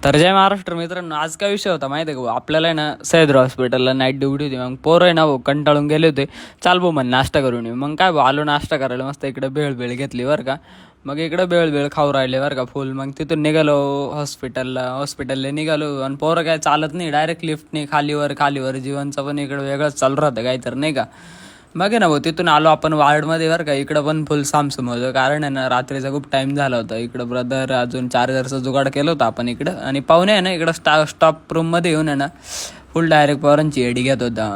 तर जय महाराष्ट्र मित्रांनो, आज काय विषय होता माहिती आहे का? आपल्याला आहे ना सह्याद्री हॉस्पिटलला नाईट ड्युटी होती. मग पोरं आहे ना कंटाळून गेले होते. चाल भाऊ म्हण नाश्ता करून येऊ. मग काय भाऊ आलो नाश्ता करायला. मस्त इकडे भेळ घेतली बरं का. मग इकडं भेळ खाऊ राहिले बरं का फुल. मग तिथून निघालो हॉस्पिटलला निघालो. आणि पोरं काय चालत नाही, डायरेक्ट लिफ्टने खालीवर जीवनचं पण इकडं वेगळंच चालू राहतं काय तर नाही का. मग आहे ना भाऊ तिथून आलो आपण वार्डमध्ये बरं का. इकडं पण फुल सामसूम होतं, कारण आहे ना रात्रीचा खूप टाईम झाला होता. इकडं ब्रदर अजून चार्जरचं जुगाड केलं होतं आपण इकडं. आणि पाहुणे आहे ना इकडं स्टॉप रूममध्ये येऊन आहे ना फुल डायरेक्ट पोरांची एडी घेत होता.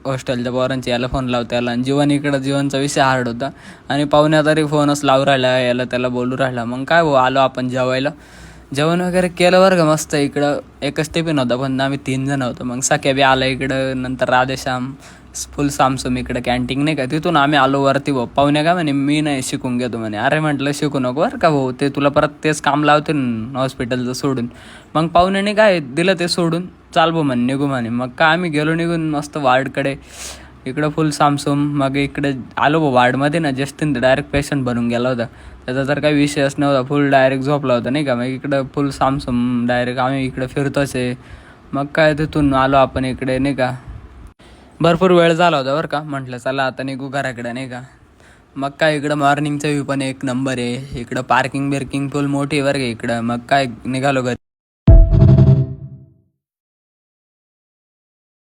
हॉस्टेलच्या पोरांची याला फोन लावता याला. आणि जीवनचा विषय हार्ड होता. आणि पाहुण्या तरी फोनच लावू राहिला, याला त्याला बोलू राहिला. मग काय भाऊ आलो आपण जेवायला. जेवण वगैरे केलं बरं का मस्त. इकडं एकच टिफिन होता पण आम्ही 3 जण होतो. मग सख्या बी आला इकडं, नंतर राधेश्याम फुल सामसूम इकडं कॅन्टीन नाही का. तिथून आम्ही आलो वरती. भाऊ पाहुणे काय म्हणे मी नाही शिकून घेतो म्हणे. अरे म्हटलं शिकू नको बरं का भाऊ, ते तुला परत तेच काम लावते हॉस्पिटलचं सोडून. मग पाहुण्याने काय दिलं ते सोडून, चाल भाऊ म्हणे निघू म्हणे. मग काय आम्ही गेलो निघून मस्त वार्डकडे. इकडं फुल सामसूम. मग इकडे आलो भाऊ वार्डमध्ये ना, जस्टिन डायरेक्ट पेशंट बनून गेला होता. त्याचा तर काही विषयच नव्हता, फुल डायरेक्ट झोपला होता नाही का. मग इकडं फुल सामसूम डायरेक्ट आम्ही इकडे फिरतोच आहे. मग काय तिथून आलो आपण इकडे नाही का. भरपूर वेळ झाला होता बरं का. म्हटलं चला आता निघू घराकडे नाही का. मग काय इकडं मॉर्निंगचा व्ह्यू पण एक नंबर आहे. इकडं पार्किंग फुल मोठी आहे बरं का इकडं. मग काय निघालो घरी.